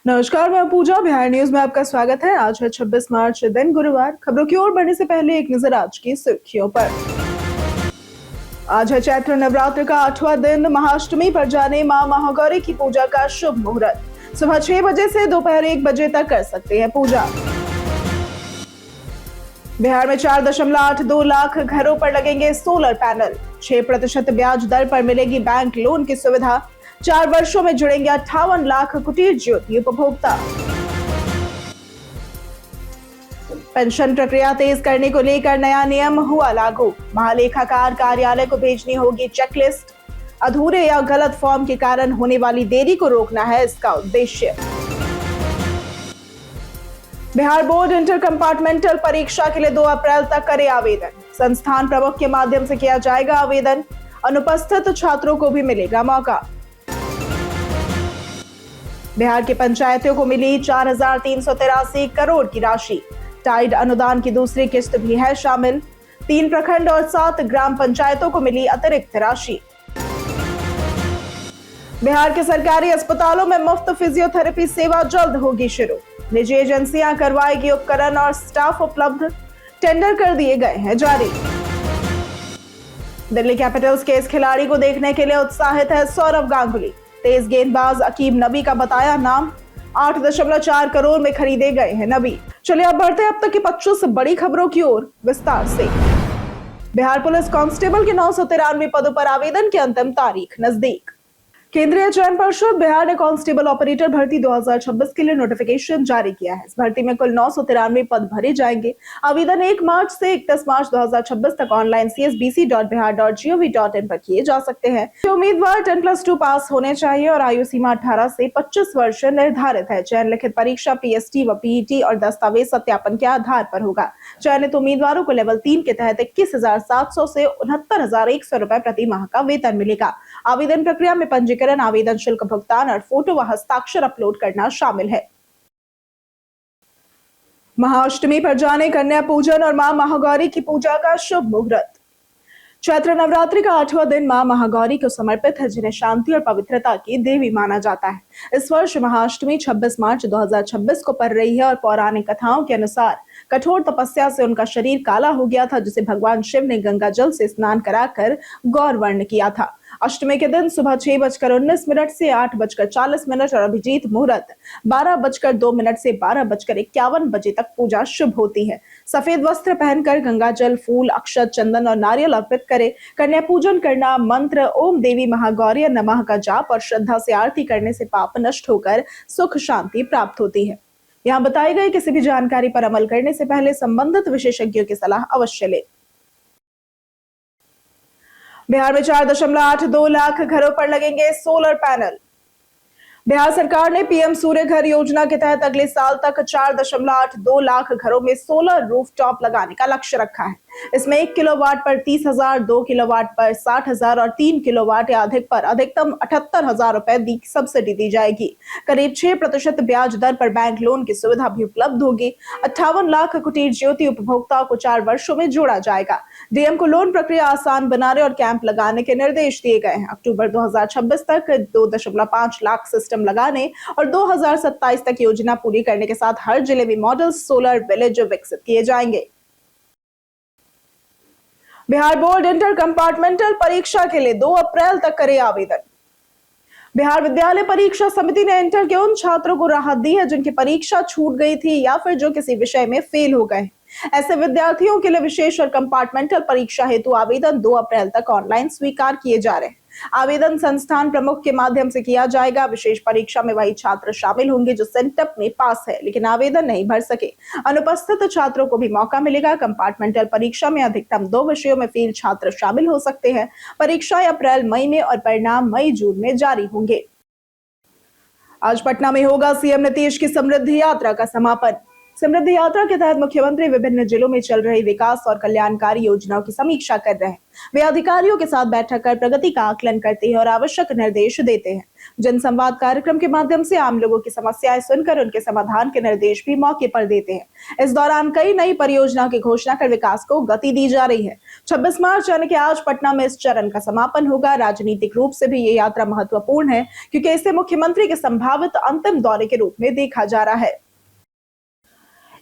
नमस्कार, मैं पूजा। बिहार न्यूज में आपका स्वागत है। आज है 26 मार्च, दिन गुरुवार। खबरों की ओर बढ़ने से पहले एक नजर आज की सुर्खियों पर। आज है चैत्र नवरात्र का 8वां दिन। महाअष्टमी पर जाने मां महागौरी की पूजा का शुभ मुहूर्त। सुबह 6 बजे से दोपहर 1 बजे तक कर सकते हैं पूजा। बिहार में 4.82 लाख घरों पर लगेंगे सोलर पैनल। 6% ब्याज दर पर मिलेगी बैंक लोन की सुविधा। 4 वर्षों में जुड़ेंगे 58 लाख कुटीर ज्योति उपभोक्ता। पेंशन प्रक्रिया तेज करने को लेकर नया नियम हुआ लागू। महालेखाकार कार्यालय को भेजनी होगी चेकलिस्ट। अधूरे या गलत फॉर्म के कारण होने वाली देरी को रोकना है इसका उद्देश्य। बिहार बोर्ड इंटर कंपार्टमेंटल परीक्षा के लिए 2 अप्रैल तक करे आवेदन। संस्थान प्रमुख के माध्यम से किया जाएगा आवेदन। अनुपस्थित छात्रों को भी मिलेगा मौका। बिहार की पंचायतों को मिली 4,383 करोड़ की राशि। टाइड अनुदान की दूसरी किस्त भी है शामिल। 3 प्रखंड और 7 ग्राम पंचायतों को मिली अतिरिक्त राशि। बिहार के सरकारी अस्पतालों में मुफ्त फिजियोथेरेपी सेवा जल्द होगी शुरू। निजी एजेंसियां करवाएगी उपकरण और स्टाफ उपलब्ध। टेंडर कर दिए गए हैं जारी। दिल्ली कैपिटल्स के इस खिलाड़ी को देखने के लिए उत्साहित है सौरव गांगुली। तेज गेंदबाज अकीब नबी का बताया नाम। 8.4 करोड़ में खरीदे गए हैं नबी। चलिए अब बढ़ते हैं अब तक की 25 बड़ी खबरों की ओर विस्तार से। बिहार पुलिस कांस्टेबल के 993 पदों पर आवेदन की अंतिम तारीख नजदीक। केंद्रीय चयन परिषद बिहार ने कांस्टेबल ऑपरेटर भर्ती 2026 के लिए नोटिफिकेशन जारी किया है। इस भर्ती में कुल 993 पद भरे जाएंगे। आवेदन 1 मार्च से 31 मार्च 2026 तक ऑनलाइन csbc.bihar.gov.in पर किए जा सकते हैं। उम्मीदवार 10+2 पास होने चाहिए और आयु सीमा 18 से 25 वर्ष निर्धारित है। चयन लिखित परीक्षा PST व PET और दस्तावेज सत्यापन के आधार पर होगा। चयनित उम्मीदवारों को लेवल 3 के तहत 21,700 से 69,100 रुपए प्रति माह का वेतन मिलेगा। आवेदन प्रक्रिया में पंजीकरण, आवेदन शुल्क भुगतान और फोटो व हस्ताक्षर अपलोड करना शामिल है। महाअष्टमी पर जाने कन्या पूजन और मां महागौरी की पूजा का शुभ मुहूर्त। चैत्र नवरात्रि का 8वां दिन मां महागौरी को समर्पित है, जिन्हें शांति और पवित्रता की देवी माना जाता है। इस वर्ष महाअष्टमी 26 मार्च 2026 को पड़ रही है और पौराणिक कथाओं के अनुसार कठोर तपस्या से उनका शरीर काला हो गया था, जिसे भगवान शिव ने गंगा जल से स्नान कराकर गौर वर्ण किया था। अष्टमी के दिन सुबह 6:19 से 8:40 और अभिजीत मुहूर्त 12:02 से 12:51 बजे तक पूजा शुभ होती है। सफेद वस्त्र पहनकर गंगा जल, फूल, अक्षत, चंदन और नारियल अर्पित करें। कन्या पूजन करना, मंत्र ओम देवी महागौरी नमः का जाप और श्रद्धा से आरती करने से पाप नष्ट होकर सुख शांति प्राप्त होती है। यहाँ बताई गई किसी भी जानकारी पर अमल करने से पहले संबंधित विशेषज्ञों की सलाह अवश्य लें। बिहार में 4.82 लाख घरों पर लगेंगे सोलर पैनल। बिहार सरकार ने पीएम सूर्य घर योजना के तहत अगले साल तक 4.82 लाख घरों में सोलर रूफटॉप लगाने का लक्ष्य रखा है। इसमें 1 किलोवाट पर 30,000, 2 किलोवाट पर 60,000 और 3 किलोवाट या अधिक पर अधिकतम 78,000 रुपए की सब्सिडी दी जाएगी। करीब 6% ब्याज दर पर बैंक लोन की सुविधा भी उपलब्ध होगी। 58 लाख कुटीर ज्योति उपभोक्ताओं को 4 वर्षों में जोड़ा जाएगा। डीएम को लोन प्रक्रिया आसान बनाने और कैंप लगाने के निर्देश दिए गए हैं। अक्टूबर 2026 तक 2.5 लाख सिस्टम लगाने और 2027 तक योजना पूरी करने के साथ हर जिले में मॉडल सोलर विलेज विकसित किए जाएंगे। बिहार बोर्ड इंटर कंपार्टमेंटल परीक्षा के लिए 2 अप्रैल तक करे आवेदन। बिहार विद्यालय परीक्षा समिति ने इंटर के उन छात्रों को राहत दी है जिनकी परीक्षा छूट गई थी या फिर जो किसी विषय में फेल हो गए। ऐसे विद्यार्थियों के लिए विशेष और कंपार्टमेंटल परीक्षा हेतु आवेदन 2 अप्रैल तक ऑनलाइन स्वीकार किए जा रहे हैं। आवेदन संस्थान प्रमुख के माध्यम से किया जाएगा। विशेष परीक्षा में वही छात्र शामिल होंगे जो सेंटअप में पास है लेकिन आवेदन नहीं भर सके। अनुपस्थित छात्रों को भी मौका मिलेगा। कंपार्टमेंटल परीक्षा में अधिकतम 2 विषयों में फेल छात्र शामिल हो सकते हैं। परीक्षाएं अप्रैल मई में और परिणाम मई जून में जारी होंगे। आज पटना में होगा सीएम नीतीश की समृद्धि यात्रा का समापन। समृद्धि यात्रा के तहत मुख्यमंत्री विभिन्न जिलों में चल रही विकास और कल्याणकारी योजनाओं की समीक्षा कर रहे हैं। वे अधिकारियों के साथ बैठक कर प्रगति का आकलन करते हैं और आवश्यक निर्देश देते हैं। जनसंवाद कार्यक्रम के माध्यम से आम लोगों की समस्याएं सुनकर उनके समाधान के निर्देश भी मौके पर देते हैं। इस दौरान कई नई परियोजनाओं की घोषणा कर विकास को गति दी जा रही है। 26 मार्च यानी कि आज पटना में इस चरण का समापन होगा। राजनीतिक रूप से भी ये यात्रा महत्वपूर्ण है क्योंकि इसे मुख्यमंत्री के संभावित अंतिम दौरे के रूप में देखा जा रहा है।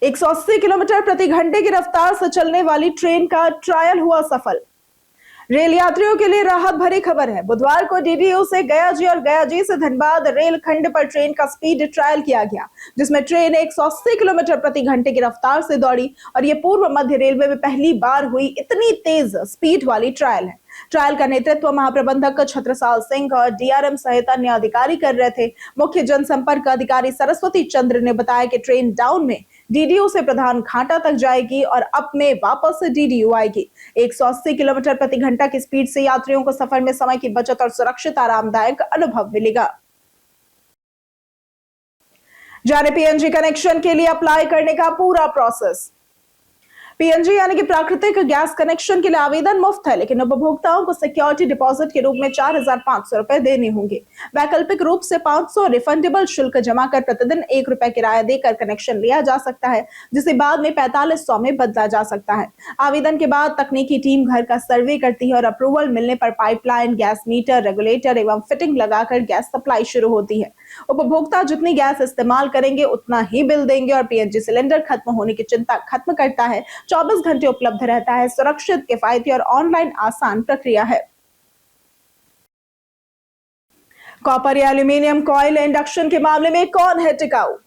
180 किलोमीटर प्रति घंटे की रफ्तार से चलने वाली ट्रेन का ट्रायल हुआ सफल। रेल यात्रियों के लिए राहत भरी खबर है। बुधवार को डीडीयू से गया जी और गया जी से धनबाद रेल खंड पर ट्रेन का स्पीड ट्रायल किया गया, जिसमें ट्रेन 180 किलोमीटर प्रति घंटे की रफ्तार से दौड़ी और ये पूर्व मध्य रेलवे में पहली बार हुई इतनी तेज स्पीड वाली ट्रायल है। ट्रायल का नेतृत्व महाप्रबंधक छत्रसाल सिंह और डीआरएम सहित अन्य अधिकारी कर रहे थे। मुख्य जनसंपर्क अधिकारी सरस्वती चंद्र ने बताया कि ट्रेन डाउन में डीडीयू से प्रधान घाटा तक जाएगी और अप में वापस डीडीयू आएगी। 180 किलोमीटर प्रति घंटा की स्पीड से यात्रियों को सफर में समय की बचत और सुरक्षित आरामदायक अनुभव मिलेगा। जाने पीएनजी कनेक्शन के लिए अप्लाई करने का पूरा प्रोसेस। पीएनजी यानी कि प्राकृतिक गैस कनेक्शन के लिए आवेदन मुफ्त है, लेकिन उपभोक्ताओं को सिक्योरिटी डिपॉजिट के रूप में 4,500 रुपए देने होंगे। वैकल्पिक रूप से 500 रिफंडेबल शुल्क जमा कर प्रतिदिन 1 रुपए किराया देकर कनेक्शन लिया जा सकता है, जिसे बाद में 4500 में बदला जा सकता है। आवेदन के बाद तकनीकी टीम घर का सर्वे करती है और अप्रूवल मिलने पर पाइपलाइन, गैस मीटर, रेगुलेटर एवं फिटिंग लगाकर गैस सप्लाई शुरू होती है। उपभोक्ता जितनी गैस इस्तेमाल करेंगे उतना ही बिल देंगे और पीएनजी सिलेंडर खत्म होने की चिंता खत्म करता है। 24 घंटे उपलब्ध रहता है। सुरक्षित, किफायती और ऑनलाइन आसान प्रक्रिया है। कॉपर या एल्यूमिनियम कॉइल इंडक्शन के मामले में कौन है टिकाऊ?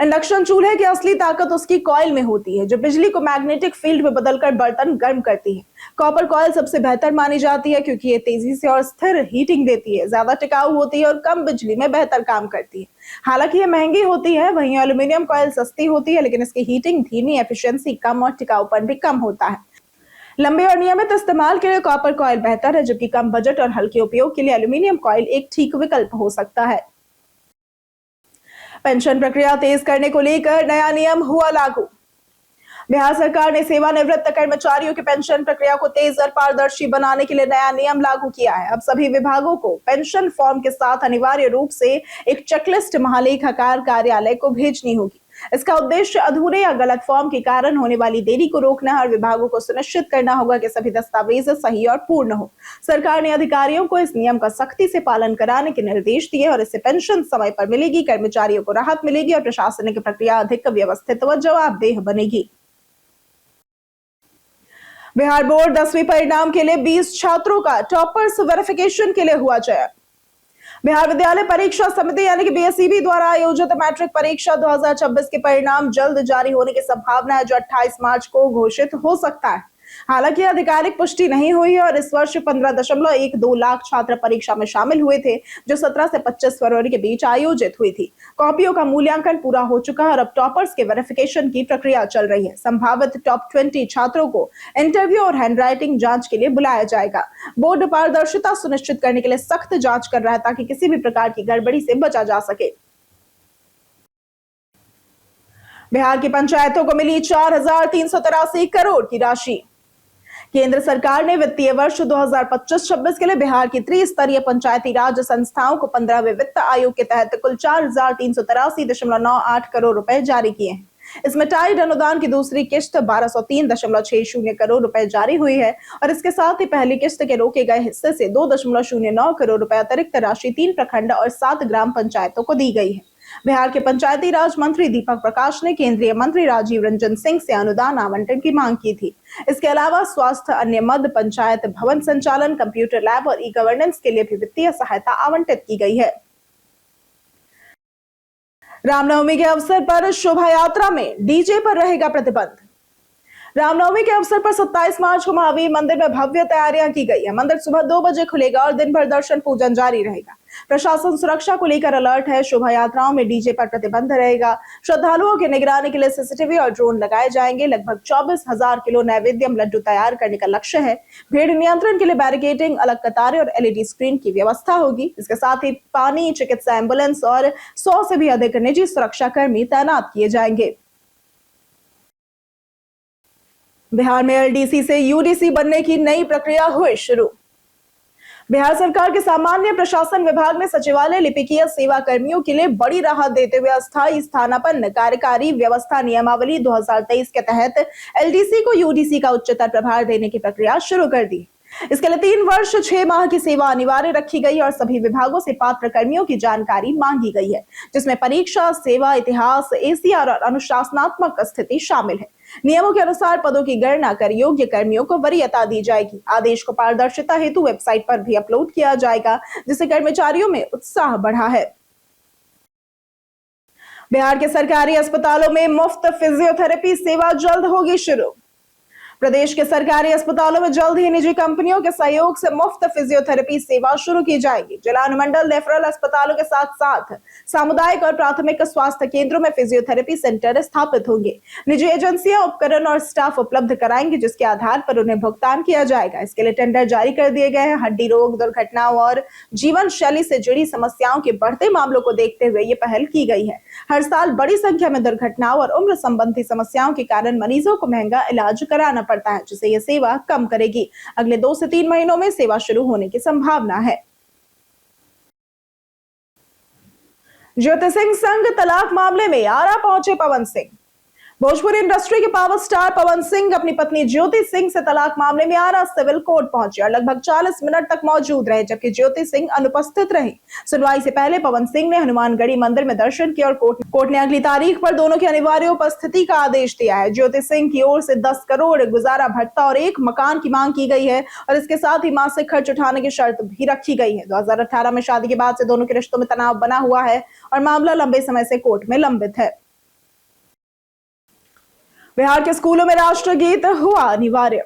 इंडक्शन चूल्हे की असली ताकत उसकी कॉइल में होती है, जो बिजली को मैग्नेटिक फील्ड में बदलकर बर्तन गर्म करती है। कॉपर कॉइल सबसे बेहतर मानी जाती है क्योंकि ये तेजी से और स्थिर हीटिंग देती है, ज्यादा टिकाऊ होती है और कम बिजली में बेहतर काम करती है। हालांकि ये महंगी होती है, वहीं एल्यूमिनियम कॉइल सस्ती होती है, लेकिन इसकी हीटिंग धीमी, एफिशिएंसी कम और टिकाऊपन भी कम होता है। लंबे और नियमित इस्तेमाल के लिए कॉपर कॉइल बेहतर है, जबकि कम बजट और हल्के उपयोग के लिए एल्यूमिनियम कॉइल एक ठीक विकल्प हो सकता है। पेंशन प्रक्रिया तेज करने को लेकर नया नियम हुआ लागू। बिहार सरकार ने सेवानिवृत्त कर्मचारियों की पेंशन प्रक्रिया को तेज और पारदर्शी बनाने के लिए नया नियम लागू किया है। अब सभी विभागों को पेंशन फॉर्म के साथ अनिवार्य रूप से एक चेकलिस्ट महालेखाकार कार्यालय को भेजनी होगी। इसका उद्देश्य अधूरे या गलत फॉर्म के कारण होने वाली देरी को रोकना है और विभागों को सुनिश्चित करना होगा कि सभी दस्तावेज सही और पूर्ण हो। सरकार ने अधिकारियों को इस नियम का सख्ती से पालन कराने के निर्देश दिए और इससे पेंशन समय पर मिलेगी, कर्मचारियों को राहत मिलेगी और प्रशासनिक प्रक्रिया अधिक व्यवस्थित व जवाबदेह बनेगी। बिहार बोर्ड 10वीं परिणाम के लिए 20 छात्रों का टॉपर्स वेरिफिकेशन के लिए हुआ चयन। बिहार विद्यालय परीक्षा समिति यानी कि बीएसईबी द्वारा आयोजित मैट्रिक परीक्षा 2026 के परिणाम जल्द जारी होने की संभावना है, जो 28 मार्च को घोषित हो सकता है। हालांकि आधिकारिक पुष्टि नहीं हुई है और इस वर्ष 15.12 लाख छात्र परीक्षा में शामिल हुए थे, जो 17 से 25 फरवरी के बीच आयोजित हुई थी। कॉपियों का मूल्यांकन पूरा हो चुका है और अब टॉपर्स के वेरिफिकेशन की प्रक्रिया चल रही है। संभावित टॉप 20 छात्रों को इंटरव्यू और हैंडराइटिंग जांच के लिए बुलाया जाएगा। बोर्ड पारदर्शिता सुनिश्चित करने के लिए सख्त जांच कर रहा है ताकि किसी भी प्रकार की गड़बड़ी से बचा जा सके। बिहार की पंचायतों को मिली 4,383 करोड़ की राशि। केंद्र सरकार ने वित्तीय वर्ष 2025-26 के लिए बिहार की त्रिस्तरीय पंचायती राज संस्थाओं को 15वें वित्त आयोग के तहत कुल 4,383.98 करोड़ रुपए जारी किए हैं। इसमें टाइड अनुदान की दूसरी किश्त 1203.60 करोड़ रुपए जारी हुई है और इसके साथ ही पहली किश्त के रोके गए हिस्से से 2.09 करोड़ रुपए अतिरिक्त राशि 3 प्रखंड और 7 ग्राम पंचायतों को दी गई है। बिहार के पंचायती राज मंत्री दीपक प्रकाश ने केंद्रीय मंत्री राजीव रंजन सिंह से अनुदान आवंटन की मांग की थी। इसके अलावा स्वास्थ्य, अन्य मद, पंचायत भवन संचालन, कंप्यूटर लैब और ई गवर्नेंस के लिए भी वित्तीय सहायता आवंटित की गई है। रामनवमी के अवसर पर शोभा यात्रा में डीजे पर रहेगा प्रतिबंध। रामनवमी के अवसर पर 27 मार्च को महावीर मंदिर में भव्य तैयारियां की गई है। मंदिर सुबह 2 बजे खुलेगा और दिन भर दर्शन पूजन जारी रहेगा। प्रशासन सुरक्षा को लेकर अलर्ट है। शोभा यात्राओं में डीजे पर प्रतिबंध रहेगा। श्रद्धालुओं की निगरानी के लिए सीसीटीवी और ड्रोन लगाए जाएंगे। लगभग 24,000 किलो नैवेद्यम लड्डू तैयार करने का लक्ष्य है। भीड़ नियंत्रण के लिए बैरिकेडिंग, अलग कतारें और एलईडी स्क्रीन की व्यवस्था होगी। इसके साथ ही पानी, चिकित्सा एम्बुलेंस और 100 से भी अधिक निजी सुरक्षा कर्मी तैनात किए जाएंगे। बिहार में एलडीसी से यूडीसी बनने की नई प्रक्रिया हुई शुरू। बिहार सरकार के सामान्य प्रशासन विभाग ने सचिवालय लिपिकीय सेवा कर्मियों के लिए बड़ी राहत देते हुए अस्थायी स्थानापन्न कार्यकारी व्यवस्था नियमावली 2023 के तहत एलडीसी को यूडीसी का उच्चतर प्रभार देने की प्रक्रिया शुरू कर दी। इसके लिए 3 वर्ष 6 माह की सेवा अनिवार्य रखी गई और सभी विभागों से पात्र कर्मियों की जानकारी मांगी गई है, जिसमें परीक्षा, सेवा इतिहास, एसीआर और अनुशासनात्मक स्थिति शामिल है। नियमों के अनुसार पदों की गणना कर योग्य कर्मियों को वरीयता दी जाएगी। आदेश को पारदर्शिता हेतु वेबसाइट पर भी अपलोड किया जाएगा, जिससे कर्मचारियों में उत्साह बढ़ा है। बिहार के सरकारी अस्पतालों में मुफ्त फिजियोथेरेपी सेवा जल्द होगी शुरू। प्रदेश के सरकारी अस्पतालों में जल्द ही निजी कंपनियों के सहयोग से मुफ्त फिजियोथेरेपी सेवा शुरू की जाएगी। जिला अनुमंडल रेफरल अस्पतालों के साथ साथ सामुदायिक और प्राथमिक स्वास्थ्य केंद्रों में फिजियोथेरेपी सेंटर स्थापित होंगे। निजी एजेंसियां उपकरण और स्टाफ उपलब्ध कराएंगी, जिसके आधार पर उन्हें भुगतान किया जाएगा। इसके लिए टेंडर जारी कर दिए गए हैं। हड्डी रोग, दुर्घटनाओं और जीवन शैली से जुड़ी समस्याओं के बढ़ते मामलों को देखते हुए ये पहल की गई है। हर साल बड़ी संख्या में दुर्घटनाओं और उम्र संबंधी समस्याओं के कारण मरीजों को महंगा इलाज कराना पड़ता है, जिसे यह सेवा कम करेगी। अगले 2 से 3 महीनों में सेवा शुरू होने की संभावना है। ज्योति सिंह संग तलाक मामले में आरा पहुंचे पवन सिंह। भोजपुरी इंडस्ट्री के पावर स्टार पवन सिंह अपनी पत्नी ज्योति सिंह से तलाक मामले में आरा सिविल कोर्ट पहुंचे और लगभग 40 मिनट तक मौजूद रहे, जबकि ज्योति सिंह अनुपस्थित रही। सुनवाई से पहले पवन सिंह ने हनुमानगढ़ी मंदिर में दर्शन किया और कोर्ट ने अगली तारीख पर दोनों की अनिवार्य उपस्थिति का आदेश दिया है। ज्योति सिंह की ओर से 10 करोड़ गुजारा भत्ता और 1 मकान की मांग की गई है और इसके साथ ही मासिक खर्च उठाने की शर्त भी रखी गई है। 2018 में शादी के बाद से दोनों के रिश्तों में तनाव बना हुआ है और मामला लंबे समय से कोर्ट में लंबित है। बिहार के स्कूलों में राष्ट्रगीत हुआ अनिवार्य।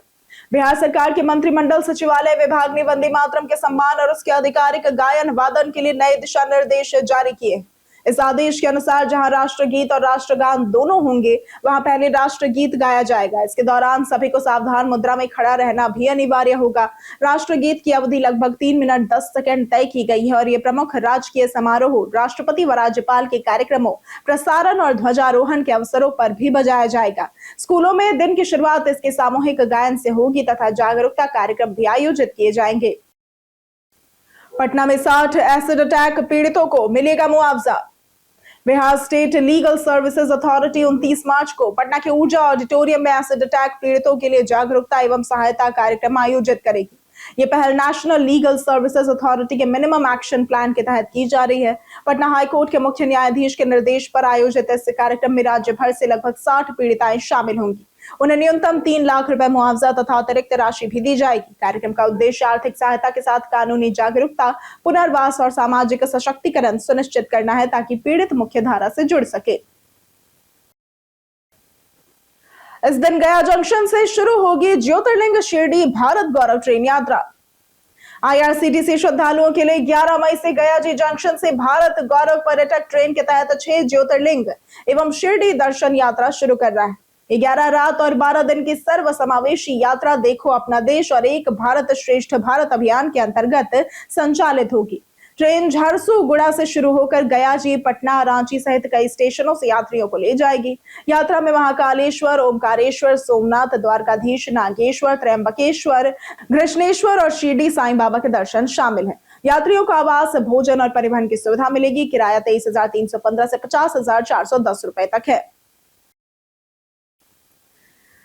बिहार सरकार के मंत्रिमंडल सचिवालय विभाग ने वंदे मातरम के सम्मान और उसके आधिकारिक गायन वादन के लिए नए दिशा निर्देश जारी किए। इस आदेश के अनुसार जहां राष्ट्रगीत और राष्ट्रगान दोनों होंगे, वहां पहले राष्ट्रगीत गाया जाएगा। इसके दौरान सभी को सावधान मुद्रा में खड़ा रहना भी अनिवार्य होगा। राष्ट्रगीत की अवधि लगभग 3 मिनट 10 सेकंड तय की गई है और ये प्रमुख राजकीय समारोह, राष्ट्रपति व राज्यपाल के कार्यक्रमों, प्रसारण और ध्वजारोहण के अवसरों पर भी बजाया जाएगा। स्कूलों में दिन की शुरुआत इसके सामूहिक गायन से होगी तथा जागरूकता कार्यक्रम भी आयोजित किए जाएंगे। पटना में 60 एसिड अटैक पीड़ितों को मिलेगा मुआवजा। Bihar state legal services authority 29 मार्च को पटना के ऊर्जा ऑडिटोरियम में एसिड अटैक पीड़ितों के लिए जागरूकता एवं सहायता कार्यक्रम आयोजित करेगी। ये पहल नेशनल लीगल सर्विसेज अथॉरिटी के मिनिमम एक्शन प्लान के तहत की जा रही है। पटना हाईकोर्ट के मुख्य न्यायाधीश के निर्देश पर आयोजित इस कार्यक्रम में राज्य भर से लगभग 60 पीड़िताएं शामिल होंगी। उन्हें न्यूनतम 3 लाख रुपए मुआवजा तथा अतिरिक्त राशि भी दी जाएगी। कार्यक्रम का उद्देश्य आर्थिक सहायता के साथ कानूनी जागरूकता, पुनर्वास और सामाजिक सशक्तिकरण सुनिश्चित करना है, ताकि पीड़ित मुख्य धारा से जुड़ सके। इस दिन गया जंक्शन से शुरू होगी ज्योतिर्लिंग शिरडी भारत गौरव ट्रेन यात्रा। आईआरसीटीसी श्रद्धालुओं के लिए 11 मई से गया जी जंक्शन से भारत गौरव पर्यटक ट्रेन के तहत 6 ज्योतिर्लिंग एवं शिरडी दर्शन यात्रा शुरू कर रहा है। 11 रात और 12 दिन की सर्व समावेशी यात्रा देखो अपना देश और एक भारत श्रेष्ठ भारत अभियान के अंतर्गत संचालित होगी। ट्रेन झारसुगुड़ा से शुरू होकर गया जी, पटना, रांची सहित कई स्टेशनों से यात्रियों को ले जाएगी। यात्रा में महाकालेश्वर, ओमकारेश्वर, सोमनाथ, द्वारकाधीश, नागेश्वर, त्रयंबकेश्वर, कृष्णेश्वर और शिरडी साईं बाबा के दर्शन शामिल हैं। यात्रियों को आवास, भोजन और परिवहन की सुविधा मिलेगी। किराया 23,315 से 50,410 रुपए तक है।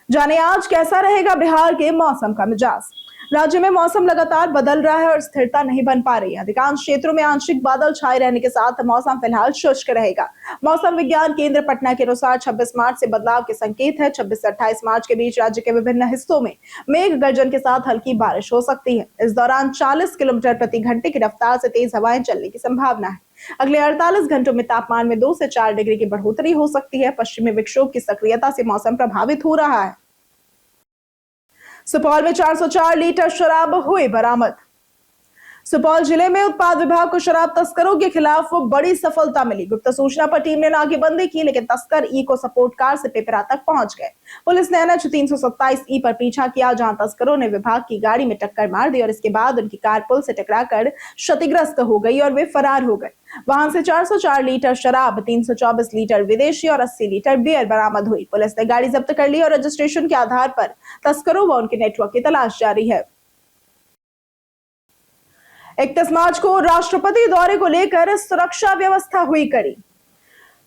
जाने आज कैसा रहेगा बिहार के मौसम का मिजाज। राज्य में मौसम लगातार बदल रहा है और स्थिरता नहीं बन पा रही है। अधिकांश क्षेत्रों में आंशिक बादल छाए रहने के साथ मौसम फिलहाल शुष्क रहेगा। मौसम विज्ञान केंद्र पटना के अनुसार 26 मार्च से बदलाव के संकेत है। 26 से 28 मार्च के बीच राज्य के विभिन्न हिस्सों में मेघ गर्जन के साथ हल्की बारिश हो सकती है। इस दौरान 40 किलोमीटर प्रति घंटे की रफ्तार से तेज हवाएं चलने की संभावना है। अगले 48 घंटों में तापमान में 2 से 4 डिग्री की बढ़ोतरी हो सकती है। पश्चिमी विक्षोभ की सक्रियता से मौसम प्रभावित हो रहा है। सुपौल में 404 लीटर शराब हुई बरामद। सुपौल जिले में उत्पाद विभाग को शराब तस्करों के खिलाफ बड़ी सफलता मिली। गुप्त सूचना पर टीम ने नाकेबंदी की, लेकिन तस्कर ई को सपोर्ट कार से पेपरा तक पहुंच गए। पुलिस ने NH 327 ई पर पीछा किया, जहां तस्करों ने विभाग की गाड़ी में टक्कर मार दी और इसके बाद उनकी कार पुल से टकराकर क्षतिग्रस्त हो गई और वे फरार हो गए। वहां से 404 लीटर शराब, 324 लीटर विदेशी और 80 लीटर बियर बरामद हुई। पुलिस ने गाड़ी जब्त कर ली और रजिस्ट्रेशन के आधार पर तस्करों व उनके नेटवर्क की तलाश जारी है। 31 मार्च को राष्ट्रपति दौरे को लेकर सुरक्षा व्यवस्था हुई कड़ी।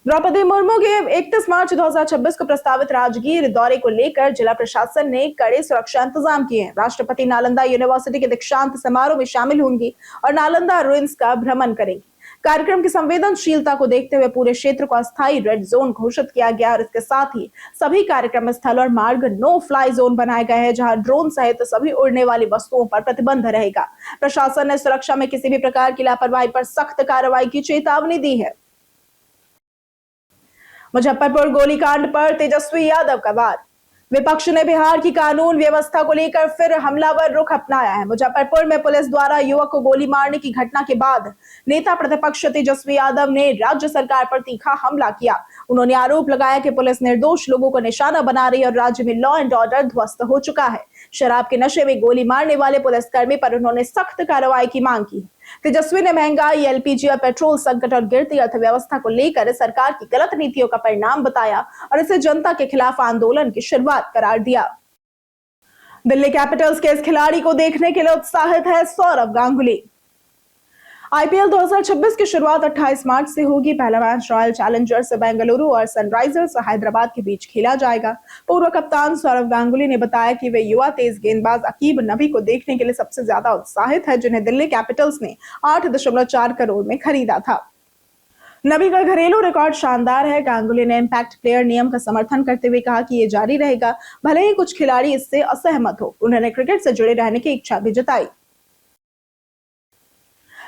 द्रौपदी मुर्मू के 31 मार्च 2026 को प्रस्तावित राजगीर दौरे को लेकर जिला प्रशासन ने कड़े सुरक्षा इंतजाम किए हैं। राष्ट्रपति नालंदा यूनिवर्सिटी के दीक्षांत समारोह में शामिल होंगी और नालंदा रुइंस का भ्रमण करेंगी। कार्यक्रम की संवेदनशीलता को देखते हुए पूरे क्षेत्र को अस्थायी रेड जोन घोषित किया गया और इसके साथ ही सभी कार्यक्रम स्थल और मार्ग नो फ्लाई जोन बनाए गए हैं, जहां ड्रोन सहित सभी उड़ने वाली वस्तुओं पर प्रतिबंध रहेगा। प्रशासन ने सुरक्षा में किसी भी प्रकार की लापरवाही पर सख्त कार्रवाई की चेतावनी दी है। मुजफ्फरपुर गोलीकांड पर तेजस्वी यादव का वार। विपक्ष ने बिहार की कानून व्यवस्था को लेकर फिर हमलावर रुख अपनाया है। मुजफ्फरपुर में पुलिस द्वारा युवक को गोली मारने की घटना के बाद नेता प्रतिपक्ष तेजस्वी यादव ने राज्य सरकार पर तीखा हमला किया। उन्होंने आरोप लगाया कि पुलिस निर्दोष लोगों को निशाना बना रही है और राज्य में लॉ एंड ऑर्डर ध्वस्त हो चुका है। शराब के नशे में गोली मारने वाले पुलिसकर्मी पर उन्होंने सख्त कार्रवाई की मांग की। तेजस्वी ने महंगाई, LPG और पेट्रोल संकट और गिरती अर्थव्यवस्था को लेकर सरकार की गलत नीतियों का परिणाम बताया और इसे जनता के खिलाफ आंदोलन की शुरुआत करार दिया। दिल्ली कैपिटल्स के इस खिलाड़ी को देखने के लिए उत्साहित है सौरव गांगुली। IPL 2026 की शुरुआत 28 मार्च से होगी। पहला मैच रॉयल चैलेंजर्स बेंगलुरु और सनराइजर्स हैदराबाद के बीच खेला जाएगा। पूर्व कप्तान सौरव गांगुली ने बताया कि वे युवा तेज गेंदबाज अकीब नबी को देखने के लिए सबसे ज्यादा उत्साहित है, जिन्हें दिल्ली कैपिटल्स ने 8.4 करोड़ में खरीदा था। नबी का घरेलू रिकॉर्ड शानदार है। गांगुली ने इम्पैक्ट प्लेयर नियम का समर्थन करते हुए कहा कि ये जारी रहेगा, भले ही कुछ खिलाड़ी इससे असहमत हो। उन्होंने क्रिकेट से जुड़े रहने की इच्छा भी जताई।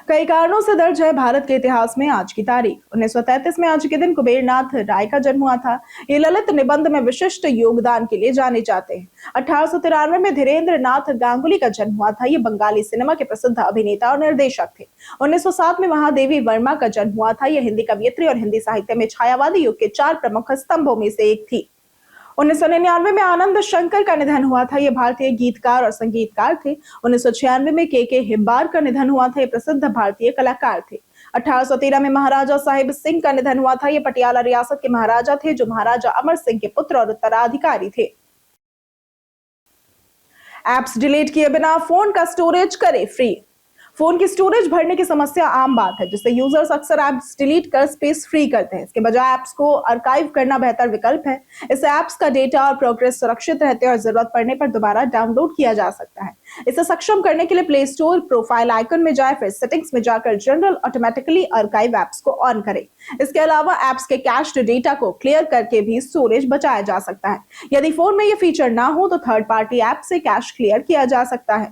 कई कारणों से दर्ज है भारत के इतिहास में आज की तारीख। 1933 में आज के दिन कुबेर नाथ राय का जन्म हुआ था। ये ललित निबंध में विशिष्ट योगदान के लिए जाने जाते हैं। 1893 में धीरेन्द्र नाथ गांगुली का जन्म हुआ था। ये बंगाली सिनेमा के प्रसिद्ध अभिनेता और निर्देशक थे। 1907 में महादेवी वर्मा का जन्म हुआ था। ये हिंदी कवियत्री और हिंदी साहित्य में छायावादी युग के 4 प्रमुख स्तंभों में से एक थी। 1999 में आनंद शंकर का निधन हुआ था। ये भारतीय गीतकार और संगीतकार थे। 1996 में के हिब्बार का निधन हुआ था। ये प्रसिद्ध भारतीय कलाकार थे। 1813 में महाराजा साहिब सिंह का निधन हुआ था। ये पटियाला रियासत के महाराजा थे, जो महाराजा अमर सिंह के पुत्र और उत्तराधिकारी थे। एप्स डिलीट किए बिना फोन का स्टोरेज करे फ्री। फोन की स्टोरेज भरने की समस्या आम बात है, जिससे यूजर्स अक्सर ऐप्स डिलीट कर स्पेस फ्री करते हैं। इसके बजाय ऐप्स को आर्काइव करना बेहतर विकल्प है। इससे ऐप्स का डेटा और प्रोग्रेस सुरक्षित रहते हैं और जरूरत पड़ने पर दोबारा डाउनलोड किया जा सकता है। इसे सक्षम करने के लिए प्ले स्टोर प्रोफाइल आइकन में जाए, फिर सेटिंग्स में जाकर जनरल ऑटोमेटिकली आर्काइव ऐप्स को ऑन करें। इसके अलावा ऐप्स के कैश्ड डेटा को क्लियर करके भी स्टोरेज बचाया जा सकता है। यदि फोन में यह फीचर ना हो तो थर्ड पार्टी ऐप से कैश क्लियर किया जा सकता है।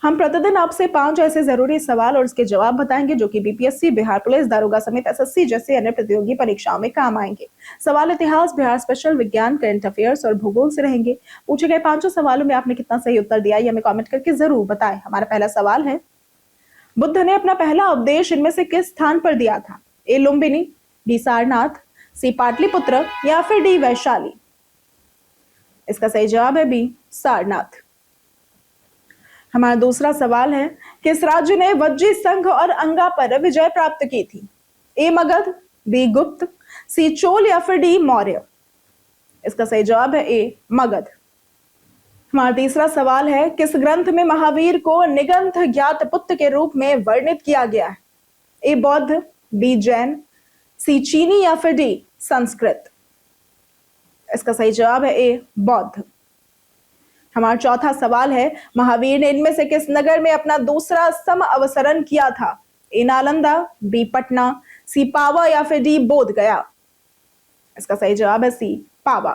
हम प्रतिदिन आपसे 5 ऐसे जरूरी सवाल और उसके जवाब बताएंगे, जो कि BPSC, बिहार पुलिस, दारोगा समेत SSC जैसे अन्य प्रतियोगी परीक्षाओं में काम आएंगे। सवाल इतिहास, बिहार स्पेशल, विज्ञान, करंट अफेयर्स और भूगोल से रहेंगे। पूछे गए 5 सवालों में आपने कितना सही उत्तर दिया, ये हमें कमेंट करके जरूर बताएं। हमारा पहला सवाल है, बुद्ध ने अपना पहला उपदेश इनमें से किस स्थान पर दिया था? A Lumbini, B Sarnath, C Pataliputra या फिर D वैशाली? इसका सही जवाब है B सारनाथ। हमारा दूसरा सवाल है, किस राज्य ने वज्जी संघ और अंगा पर विजय प्राप्त की थी? A मगध, B गुप्त, C चोल या फिर D मौर्य? इसका सही जवाब है A मगध। हमारा तीसरा सवाल है, किस ग्रंथ में महावीर को निगंथ ज्ञात पुत्र के रूप में वर्णित किया गया है? A बौद्ध, B जैन, C चीनी या फिर D संस्कृत? इसका सही जवाब है A बौद्ध। हमारा चौथा सवाल है, महावीर ने इनमें से किस नगर में अपना दूसरा सम अवसरण किया था? A Nalanda, B Patna, C पावा या फिर D बोध गया? इसका सही जवाब है C पावा।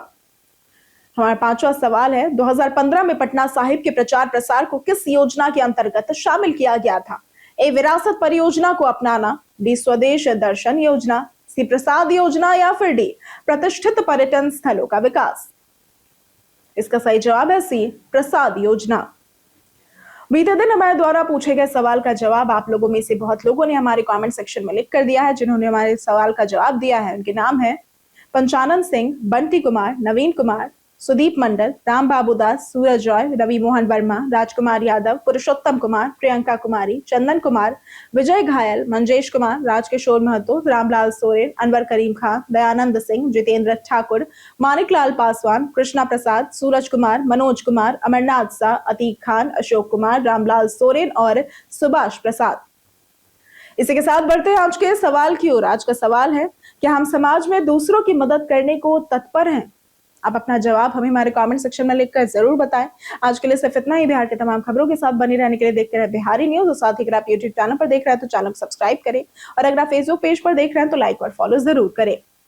हमारा पांचवा सवाल है, 2015 में पटना साहिब के प्रचार प्रसार को किस योजना के अंतर्गत शामिल किया गया था? A विरासत परियोजना को अपनाना, B स्वदेश दर्शन योजना, C प्रसाद योजना या फिर D प्रतिष्ठित पर्यटन स्थलों का विकास? इसका सही जवाब है C प्रसाद योजना। बीते दिन हमारे द्वारा पूछे गए सवाल का जवाब आप लोगों में से बहुत लोगों ने हमारे कमेंट सेक्शन में लिख कर दिया है। जिन्होंने हमारे सवाल का जवाब दिया है उनके नाम है पंचानन सिंह, बंटी कुमार, नवीन कुमार, सुदीप मंडल, राम बाबू दास, सूरज रॉय, रवि मोहन वर्मा, राजकुमार यादव, पुरुषोत्तम कुमार, प्रियंका कुमारी, चंदन कुमार, विजय घायल, मंजेश कुमार, राजकिशोर महतो, रामलाल सोरेन, अनवर करीम खान, दयानंद सिंह, जितेंद्र ठाकुर, मानिकलाल पासवान, कृष्णा प्रसाद, सूरज कुमार, मनोज कुमार, अमरनाथ शाह, अतीक खान, अशोक कुमार, रामलाल सोरेन और सुभाष प्रसाद। इसी के साथ बढ़ते हैं आज के सवाल की ओर। आज का सवाल है कि हम समाज में दूसरों की मदद करने को तत्पर हैं। आप अपना जवाब हमें हमारे कमेंट सेक्शन में लिखकर जरूर बताएं। आज के लिए सिर्फ इतना ही। बिहार के तमाम खबरों के साथ बने रहने के लिए देखते रहे बिहारी न्यूज। और साथ ही अगर आप यूट्यूब चैनल पर देख रहे हैं तो चैनल को सब्सक्राइब करें और अगर आप फेसबुक पेज पर देख रहे हैं तो लाइक और फॉलो जरूर करें।